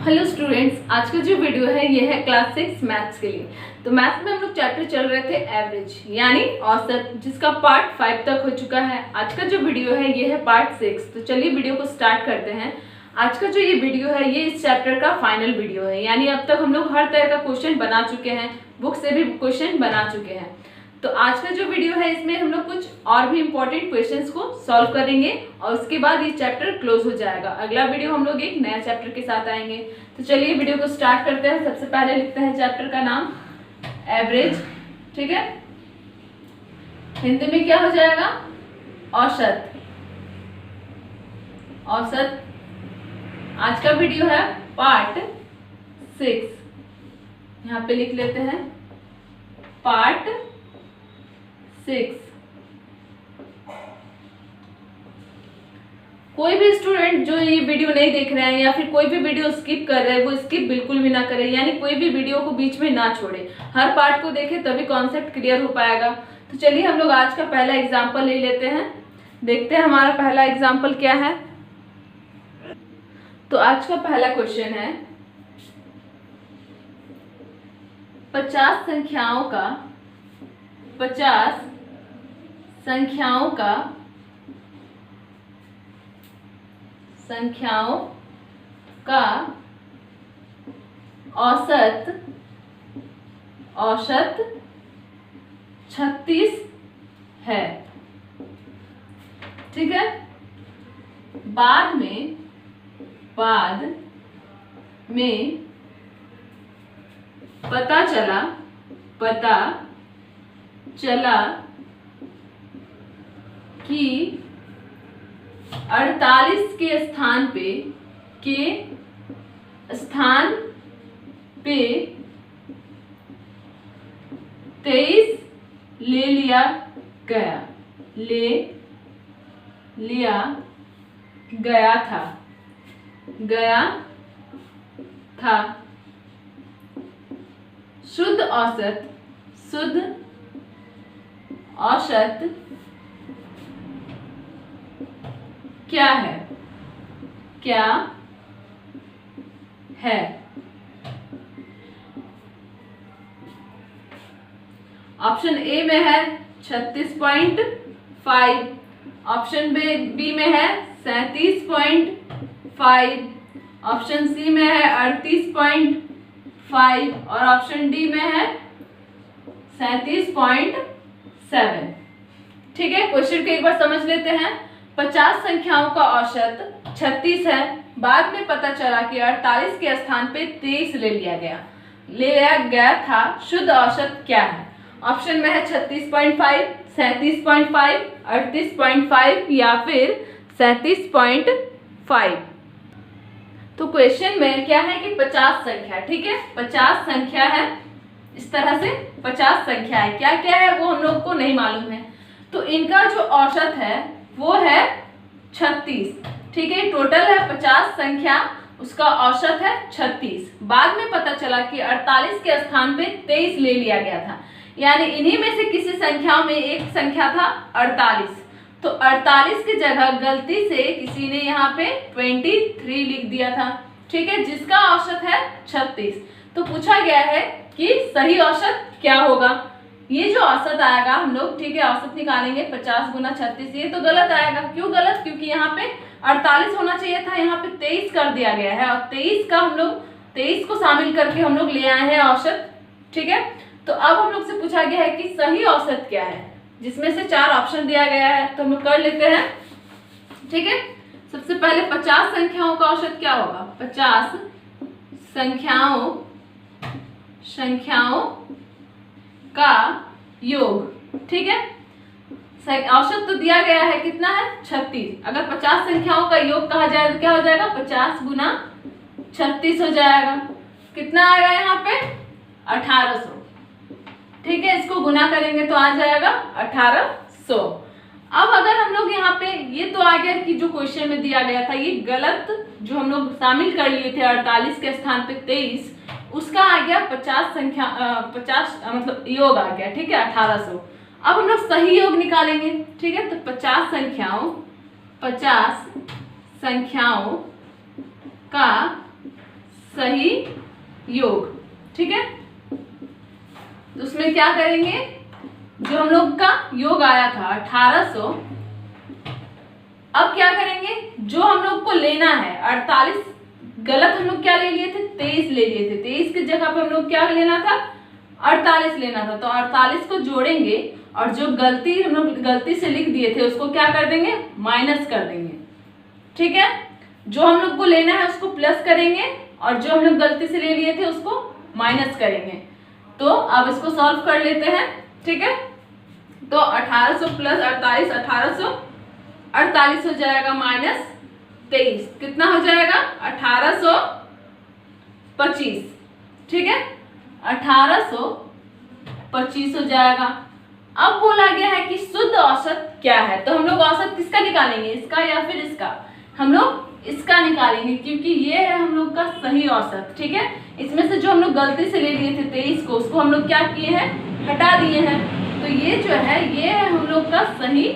Hello students, आज का जो वीडियो है ये है क्लास 6 मैथ्स के लिए। तो मैथ्स में हम लोग चैप्टर चल रहे थे एवरेज यानी औसत, जिसका पार्ट 5 तक हो चुका है। आज का जो वीडियो है ये है पार्ट 6। तो चलिए वीडियो को स्टार्ट करते हैं। आज का जो ये वीडियो है ये इस चैप्टर का फाइनल वीडियो है, यानी अब तक हम लोग हर तरह का क्वेश्चन बना चुके हैं, बुक से भी क्वेश्चन बना चुके हैं। तो आज का जो वीडियो है इसमें हम लोग कुछ और भी इम्पोर्टेंट क्वेश्चंस को सॉल्व करेंगे और उसके बाद ये चैप्टर क्लोज हो जाएगा। अगला वीडियो हम लोग एक नया चैप्टर के साथ आएंगे। तो चलिए वीडियो को स्टार्ट करते हैं। सबसे पहले लिखते हैं चैप्टर का नाम एवरेज, ठीक है। हिंदी में क्या हो जाएगा? औसत। औसत। आज का वीडियो है पार्ट 6। यहाँ पे लिख लेते हैं पार्ट 6। कोई भी स्टूडेंट जो ये वीडियो नहीं देख रहे हैं या फिर कोई भी वीडियो स्किप कर रहे हैं वो स्किप बिल्कुल भी ना करें, यानी कोई भी वीडियो को बीच में ना छोड़े, हर पार्ट को देखें तभी कॉन्सेप्ट क्लियर हो पाएगा। तो चलिए हम लोग आज का पहला एग्जाम्पल ले लेते हैं, देखते हैं हमारा पहला एग्जाम्पल क्या है। तो आज का पहला क्वेश्चन है 50 संख्याओं का 50 संख्याओं का औसत 36 है, ठीक है। बाद में पता चला कि 48 के स्थान पे 23 ले लिया गया था। शुद्ध औसत क्या है? ऑप्शन ए में है 36.5, ऑप्शन बी में है 37.5, ऑप्शन सी में है 38.5 और ऑप्शन डी में है 37.7। ठीक है, क्वेश्चन को एक बार समझ लेते हैं। 50 संख्याओं का औसत 36 है। बाद में पता चला कि 48 के स्थान पे 23 ले लिया गया था। शुद्ध औसत क्या है? ऑप्शन में है 36.5, 37.5, 38.5 या फिर 37.5। तो क्वेश्चन में क्या है कि 50 संख्या, ठीक है, 50 संख्या है। इस तरह से 50 संख्या है, क्या क्या है वो हम लोग को नहीं मालूम है। तो इनका जो औसत है वो है 36, ठीक है। टोटल है 50 संख्या, उसका औसत है 36। बाद में पता चला कि 48 के स्थान पे 23 ले लिया गया था, यानी इन्हीं में से किसी संख्या में एक संख्या था 48। तो 48 की जगह गलती से किसी ने यहाँ पे 23 लिख दिया था, ठीक है, जिसका औसत है 36। तो पूछा गया है कि सही औसत क्या होगा। ये जो औसत आएगा हम लोग, ठीक है, औसत निकालेंगे 50 गुना 36। ये तो गलत आएगा। क्यों गलत? क्योंकि यहाँ पे 48 होना चाहिए था, यहाँ पे 23 कर दिया गया है और 23 का हम लोग 23 को शामिल करके हम लोग ले आए हैं औसत, ठीक है। तो अब हम लोग से पूछा गया है कि सही औसत क्या है, जिसमें से 4 ऑप्शन दिया गया है। तो हम लोग कर लेते हैं, ठीक है। सबसे पहले 50 संख्याओं का औसत क्या होगा? 50 संख्याओं का योग, ठीक है। औसत तो दिया गया है, कितना है? 36। अगर 50 संख्याओं का योग कहा जाए तो क्या हो जाएगा? 50 गुना 36 हो जाएगा। कितना आएगा यहाँ पे? 1800, ठीक है। इसको गुना करेंगे तो आ जाएगा 1800। अब अगर हम लोग यहाँ पे, ये तो आ गया कि जो क्वेश्चन में दिया गया था ये गलत, जो हम लोग शामिल कर लिए थे 48 के स्थान पे 23, उसका आ गया 50 संख्या 50 मतलब योग आ गया, ठीक है, 1800। अब हम लोग सही योग निकालेंगे, ठीक है। तो 50 संख्याओं का सही योग, ठीक है। तो उसमें क्या करेंगे, जो हम लोग का योग आया था 1800, अब क्या करेंगे, जो हम लोग को लेना है 48, गलत हम लोग क्या ले लिए थे, 23 ले लिए थे। 23 की जगह पे हम लोग क्या लेना था, 48 लेना था। तो 48 को जोड़ेंगे और जो गलती हम लोग गलती से लिख दिए थे उसको क्या कर देंगे, माइनस कर देंगे, ठीक है। जो हम लोग को लेना है उसको प्लस करेंगे और जो हम लोग गलती से ले लिए थे उसको माइनस करेंगे। तो अब इसको सॉल्व कर लेते हैं, ठीक है। तो 1800 प्लस 48, 1848 हो जाएगा माइनस 23, कितना हो जाएगा 1825, ठीक है। 1825 हो जाएगा। अब बोला गया है कि शुद्ध औसत क्या है, तो हम लोग औसत किसका निकालेंगे, इसका या फिर इसका, हम लोग इसका निकालेंगे क्योंकि ये है हम लोग का सही औसत, ठीक है। इसमें से जो हम लोग गलती से ले लिए थे 23 को, उसको हम लोग क्या किए हैं, हटा दिए हैं। तो ये जो है ये है हम लोग का सही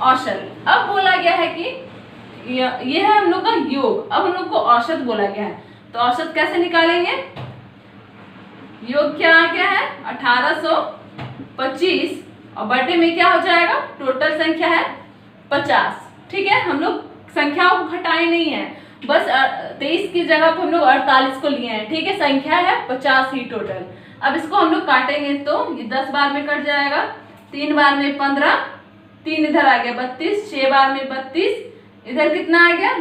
औसत। अब बोला गया है कि ये है हम लोग का योग, अब हम लोग को औसत बोला गया है। तो औसत कैसे निकालेंगे, योग क्या आ गया है 1825 और बटे में क्या हो जाएगा, टोटल संख्या है 50, ठीक है। हम लोग संख्याओं को घटाए नहीं है, बस 23 की जगह पे हम लोग 48 को लिए हैं, ठीक है। संख्या है 50 ही टोटल। अब इसको हम लोग काटेंगे तो ये 10 बार में कट जाएगा, 3 बार में 15, 3 इधर आ गया 32, 6 बार में 32, इधर कितना आ गया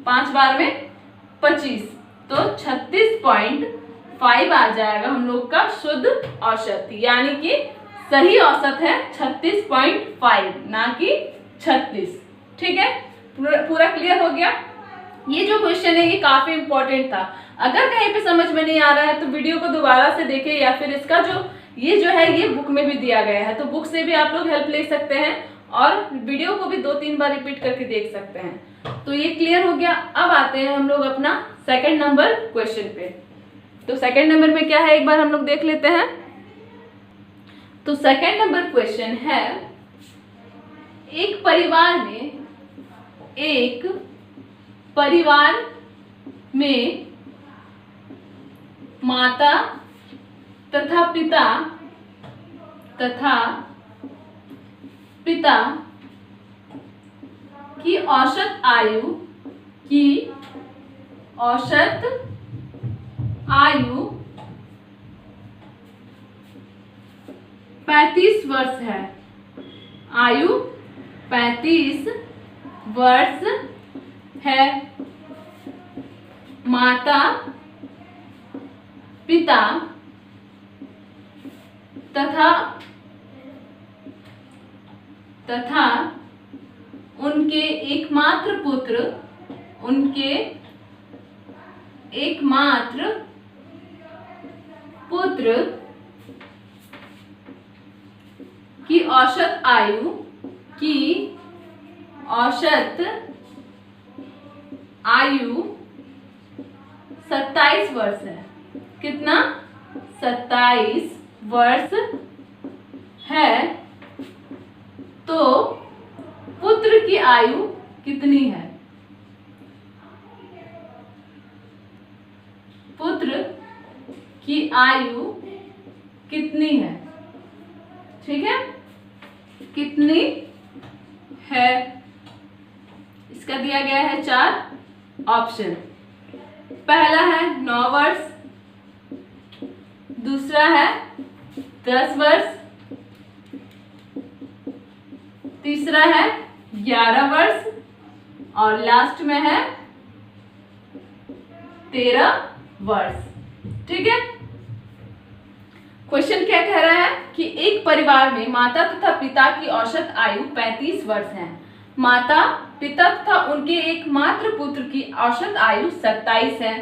5 बार में 25, तो 36.5 आ जाएगा हम लोग का शुद्ध औसत, यानी कि सही औसत है 36.5 ना कि 36, ठीक है। पूरा क्लियर हो गया। ये जो क्वेश्चन है ये काफी इंपॉर्टेंट था, अगर कहीं पे समझ में नहीं आ रहा है तो वीडियो को दोबारा से देखें या फिर इसका जो है ये बुक में भी दिया गया है, तो बुक से भी आप लोग हेल्प ले सकते हैं और वीडियो को भी 2-3 बार रिपीट करके देख सकते हैं। तो ये क्लियर हो गया। अब आते हैं हम लोग अपना सेकंड नंबर क्वेश्चन पे। तो सेकंड नंबर में क्या है एक बार हम लोग देख लेते हैं। तो सेकंड नंबर क्वेश्चन है, एक परिवार में माता तथा पिता की औसत आयु 35 वर्ष है। आयु 35 वर्ष है। माता पिता तथा उनके एकमात्र पुत्र की औसत आयु 27 वर्ष है। कितना, 27 वर्ष है। तो पुत्र की आयु कितनी है, पुत्र की आयु कितनी है, ठीक है, कितनी है। इसका दिया गया है 4 ऑप्शन। पहला है 9 वर्ष, दूसरा है 10 वर्ष, तीसरा है 11 वर्ष और लास्ट में है 13 वर्ष, ठीक है। क्वेश्चन क्या कह रहा है कि एक परिवार में माता तथा पिता की औसत आयु 35 वर्ष है। माता पिता तथा उनके एकमात्र पुत्र की औसत आयु 27 है।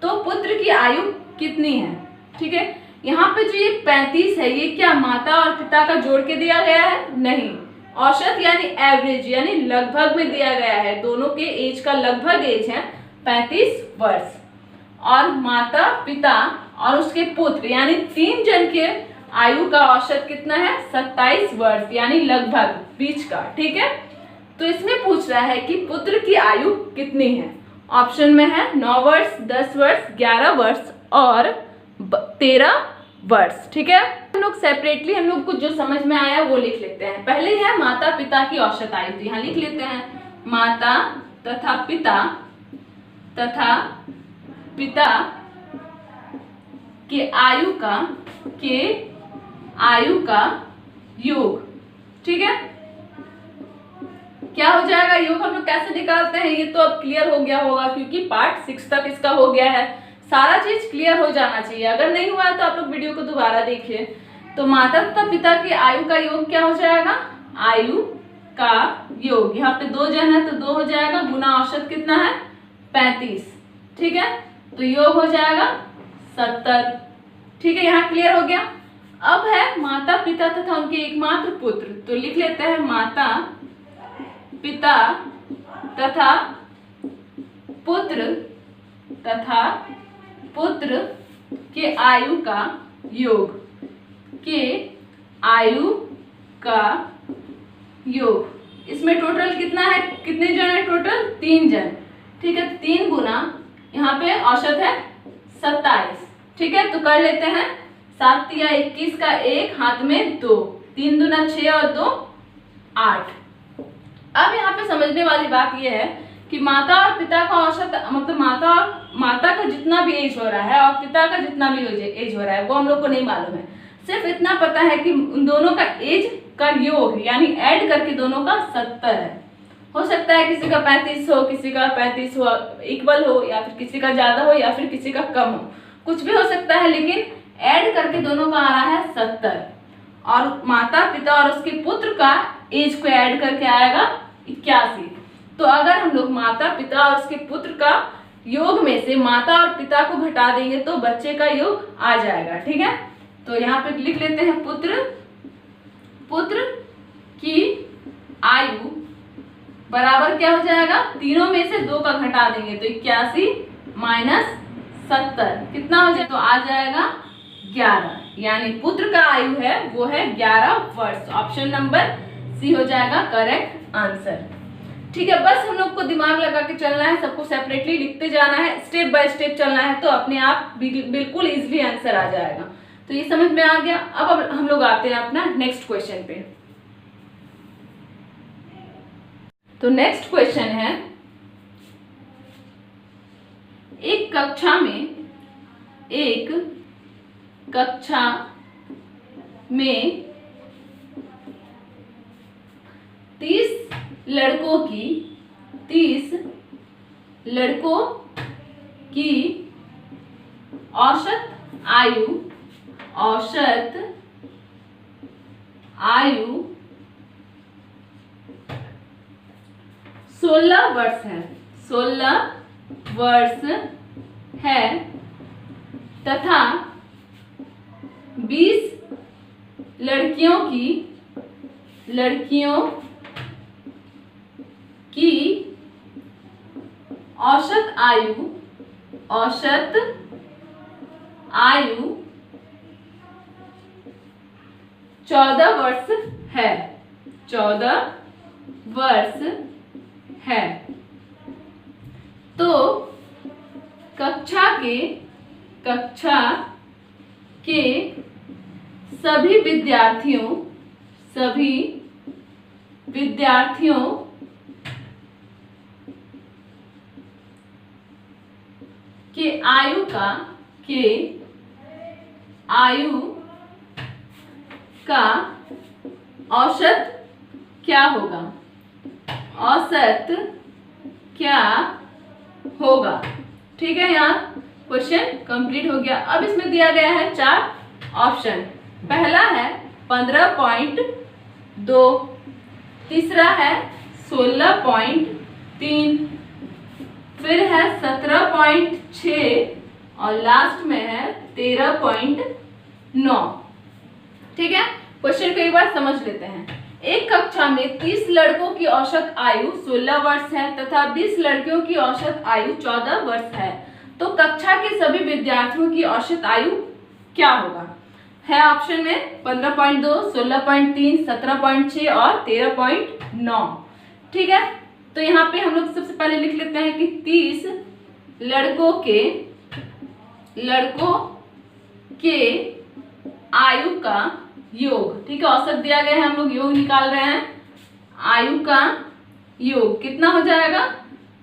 तो पुत्र की आयु कितनी है, ठीक है। यहाँ पे जो ये 35 है ये क्या माता और पिता का जोड़ के दिया गया है, नहीं, औसत यानी एवरेज यानी लगभग में दिया गया है। दोनों के एज का लगभग एज है 35 वर्ष और माता पिता और उसके पुत्र यानी 3 जन के आयु का औसत कितना है 27 वर्ष यानी लगभग बीच का, ठीक है। तो इसमें पूछ रहा है कि पुत्र की आयु कितनी है। ऑप्शन में है 9 वर्ष, 10 वर्ष, 11 वर्ष और 13 वर्ष। ठीक है, हम लोग सेपरेटली हम लोग को जो समझ में आया वो लिख लेते हैं। पहले है माता पिता की औसत आयु, तो यहाँ लिख लेते हैं माता तथा पिता के आयु का योग। ठीक है, क्या हो जाएगा योग, हम लोग कैसे निकालते हैं ये तो अब क्लियर हो गया होगा, क्योंकि पार्ट 6 तक इसका हो गया है। सारा चीज क्लियर हो जाना चाहिए, अगर नहीं हुआ है तो आप लोग वीडियो को दोबारा देखिए। तो माता तथा पिता की आयु का योग क्या हो जाएगा, आयु का योग, यहाँ पे 2 जन है तो 2 हो जाएगा, गुना औसत कितना है 35। ठीक है, तो योग हो जाएगा 70। ठीक है, यहाँ क्लियर हो गया। अब है माता पिता तथा उनके एकमात्र पुत्र, तो लिख लेते हैं माता पिता तथा पुत्र के आयु का योग, इसमें टोटल कितना है, कितने जन है टोटल 3 जन। ठीक है, 3 गुना यहाँ पे औसत है 27। ठीक है, तो कर लेते हैं 7 या 21 का 1 हाथ में 2, 3 दूना 6 और 2 8। अब यहाँ पे समझने वाली बात यह है कि माता और पिता का औसत, मतलब माता का जितना भी एज हो रहा है और पिता का जितना भी एज हो रहा है वो हम लोग को नहीं मालूम है। सिर्फ इतना पता है कि उन दोनों का एज का योग यानी ऐड करके दोनों का 70 है। हो सकता है किसी का 35 हो, किसी का 35 हो, इक्वल हो, या फिर किसी का ज्यादा हो या फिर किसी का कम हो, कुछ भी हो सकता है, लेकिन ऐड करके दोनों का आ रहा है 70। और माता पिता और उसके पुत्र का एज को ऐड करके आएगा 81। तो अगर हम लोग माता पिता और उसके पुत्र का योग में से माता और पिता को घटा देंगे तो बच्चे का योग आ जाएगा। ठीक है, तो यहाँ पे लिख लेते हैं पुत्र की आयु बराबर क्या हो जाएगा, तीनों में से 2 का घटा देंगे तो 81 माइनस 70 कितना हो जाए, तो आ जाएगा 11, यानी पुत्र का आयु है वो है 11 वर्ष। ऑप्शन नंबर सी हो जाएगा करेक्ट आंसर। ठीक है, बस हम लोग को दिमाग लगा के चलना है, सबको सेपरेटली लिखते जाना है, स्टेप बाय स्टेप चलना है, तो अपने आप बिल्कुल इजीली आंसर आ जाएगा। तो ये समझ में आ गया। अब हम लोग आते हैं अपना नेक्स्ट क्वेश्चन पे। तो नेक्स्ट क्वेश्चन है, एक कक्षा में 30 लड़कों की औसत आयु 16 वर्ष है, 16 वर्ष है तथा 20 लड़कियों की औसत आयु 14 वर्ष है, 14 वर्ष है। तो कक्षा के सभी विद्यार्थियों के आयु का औसत क्या होगा, औसत क्या होगा। ठीक है, यहाँ क्वेश्चन कंप्लीट हो गया। अब इसमें दिया गया है 4 ऑप्शन। पहला है 15.2, तीसरा है 16.3, फिर है 17.6 और लास्ट में है 13.9। ठीक है, क्वेश्चन को एक बार समझ लेते हैं। एक कक्षा में 30 लड़कों की औसत आयु 16 वर्ष है तथा 20 लड़कियों की औसत आयु 14 वर्ष है। तो कक्षा के सभी विद्यार्थियों की औसत आयु क्या होगा, है ऑप्शन में 15.2, 16.3, 17.6 और 13.9। ठीक है, तो यहाँ पे हम लोग सबसे पहले लिख लेते हैं कि 30 लड़कों के आयु का योग, ठीक है, औसत दिया गया है, हम लोग योग निकाल रहे हैं। आयु का योग कितना हो जाएगा,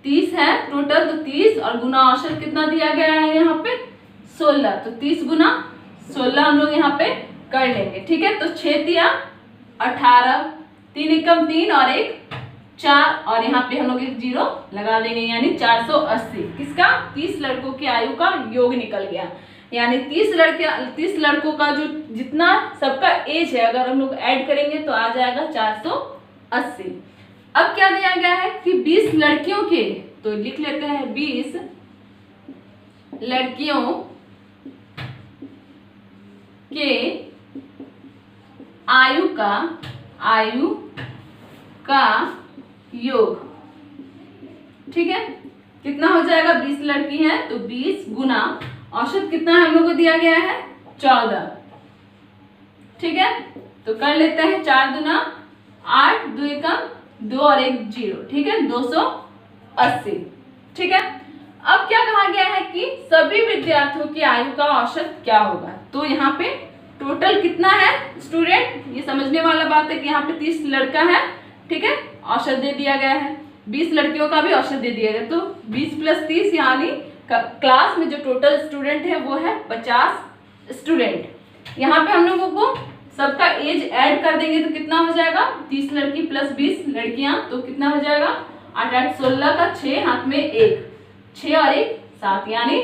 30 है टोटल, तो 30 और गुना औसत कितना दिया गया है यहाँ पे 16, तो 30 गुना 16 हम लोग यहाँ पे कर लेंगे, ठीक है। तो 6 दिया 18, 3 एकम 3 और 1 4, और यहाँ पे हम लोग एक 0 लगा देंगे, यानी 480 किसका, 30 लड़कों की आयु का योग निकल गया। यानी 30 लड़कों का जो जितना सबका एज है अगर हम लोग ऐड करेंगे तो आ जाएगा 480। अब क्या दिया गया है कि 20 लड़कियों के, तो लिख लेते हैं 20 लड़कियों के आयु का योग, ठीक है, कितना हो जाएगा, 20 लड़की है तो 20 गुना औसत कितना हम लोग को दिया गया है 14, ठीक है। तो कर लेते हैं 4 दुना 8, 2 एकम 2 और 1 0, ठीक है, 280, ठीक है। अब क्या कहा गया है कि सभी विद्यार्थियों की आयु का औसत क्या होगा, तो यहाँ पे टोटल कितना है स्टूडेंट, ये समझने वाला बात है कि यहाँ पे 30 लड़का है, ठीक है, औसत दे दिया गया है, 20 लड़कियों का भी औसत दे दिया गया, तो 20 + 30 यानी क्लास में जो टोटल स्टूडेंट है वो है 50 स्टूडेंट। यहाँ पे हम लोगों को सबका एज ऐड कर देंगे तो कितना हो जाएगा, 30 लड़की + 20 लड़कियां, तो कितना हो जाएगा 8 8 16 का 6 हाथ में 1, 6 और 1 7, यानी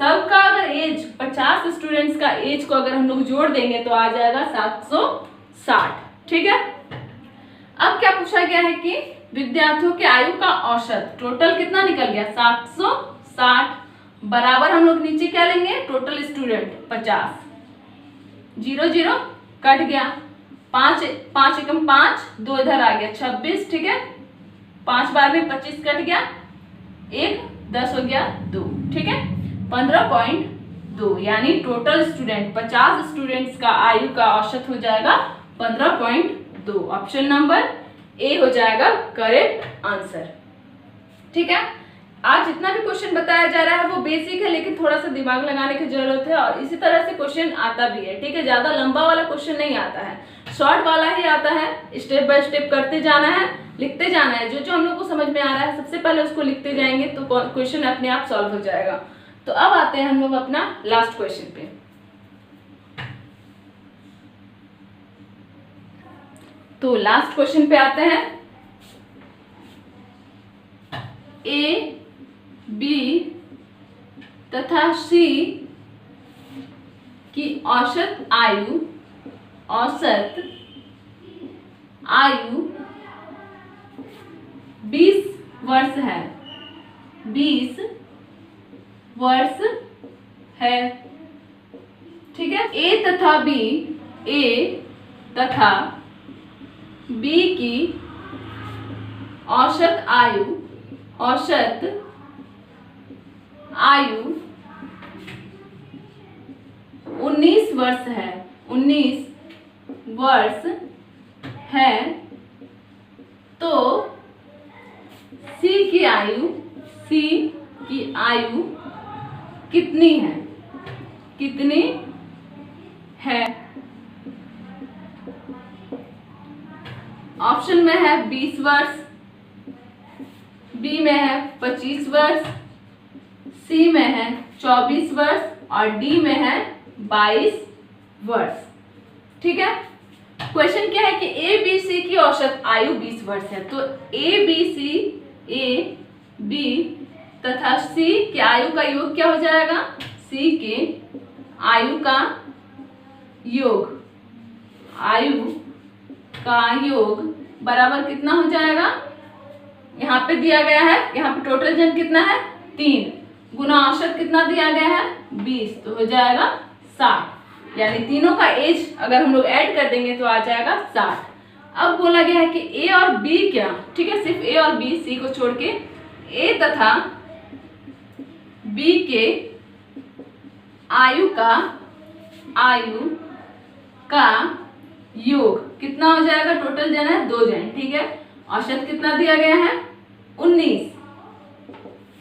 सबका अगर एज 50 स्टूडेंट्स का एज को अगर हम लोग जोड़ देंगे तो आ जाएगा 760, ठीक है। अब क्या पूछा गया है कि विद्यार्थियों के आयु का औसत टोटल कितना निकल गया 760, बराबर हम लोग नीचे क्या लेंगे, टोटल स्टूडेंट 50, 0 0 कट गया, 5 एकम 5, 2 इधर आ गया 26, ठीक है, 5 बार में 25 कट गया, 1 10 हो गया 2, ठीक है, 15.2, यानी टोटल स्टूडेंट 50 स्टूडेंट्स का आयु का औसत हो जाएगा 15.2। ऑप्शन नंबर ए हो जाएगा करेक्ट आंसर, ठीक है। आज जितना भी क्वेश्चन बताया जा रहा है वो बेसिक है, लेकिन थोड़ा सा दिमाग लगाने की जरूरत है, और इसी तरह से क्वेश्चन आता भी है, ठीक है। ज्यादा लंबा वाला क्वेश्चन नहीं आता है, शॉर्ट वाला ही आता है, स्टेप बाय स्टेप करते जाना है, लिखते जाना है, जो जो हम लोग को समझ में आ रहा है सबसे पहले उसको लिखते जाएंगे तो क्वेश्चन अपने आप सॉल्व हो जाएगा। तो अब आते हैं हम लोग अपना लास्ट क्वेश्चन पे। तो लास्ट क्वेश्चन पे आते हैं, ए बी तथा सी की औसत आयु 20 वर्ष है, 20 वर्ष है, ठीक है। ए तथा बी की औसत आयु 19 वर्ष है, 19 वर्ष है, तो सी की आयु कितनी है, ऑप्शन में है 20 वर्ष, बी में है 25 वर्ष, सी में है 24 वर्ष और डी में है 22 वर्ष, ठीक है। क्वेश्चन क्या है कि ए बी सी की औसत आयु 20 वर्ष है, तो ए बी तथा सी की आयु का योग क्या हो जाएगा, सी के आयु का योग बराबर कितना हो जाएगा, यहाँ पे दिया गया है, यहाँ पे टोटल जन कितना है 3, गुना औसत कितना दिया गया है 20, तो हो जाएगा 60, यानी तीनों का एज अगर हम लोग ऐड कर देंगे तो आ जाएगा 60। अब बोला गया है कि ए और बी क्या, ठीक है, सिर्फ ए और बी, सी को छोड़ के ए तथा बी के आयु का योग कितना हो जाएगा, टोटल जन है 2 जन, ठीक है, औसत कितना दिया गया है 19।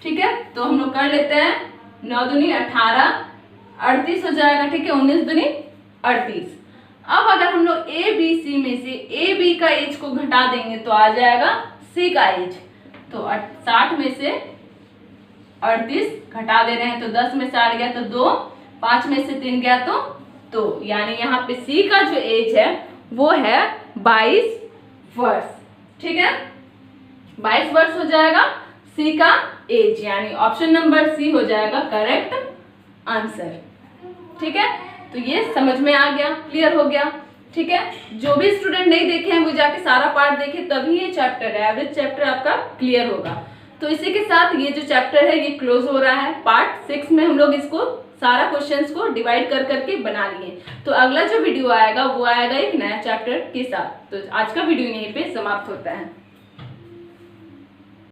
ठीक है, तो हम लोग कर लेते हैं 9 दूनी 18, 38 हो जाएगा। ठीक है, 19 दूनी 38। अब अगर हम लोग ए बी सी में से ए बी का एज को घटा देंगे तो आ जाएगा सी का एज। तो 60 में से 38 घटा दे रहे हैं तो 10 में से 8 गया तो 2, 5 में से 3 गया तो 2, यानी यहाँ पे सी का जो एज है वो है 22 वर्ष। ठीक है, 22 वर्ष हो जाएगा सी का एज, यानी ऑप्शन नंबर सी हो जाएगा करेक्ट आंसर। ठीक है, तो ये समझ में आ गया, क्लियर हो गया। ठीक है, जो भी स्टूडेंट नहीं देखे हैं वो जाके सारा पार्ट देखे, तभी ये चैप्टर है एवरेज चैप्टर आपका क्लियर होगा। तो इसी के साथ ये जो चैप्टर है ये क्लोज हो रहा है। पार्ट 6 में हम लोग इसको सारा क्वेश्चंस को डिवाइड कर करके बना लिए। तो अगला जो वीडियो आएगा वो आएगा एक नया चैप्टर के साथ। तो आज का वीडियो यहीं पे समाप्त होता है।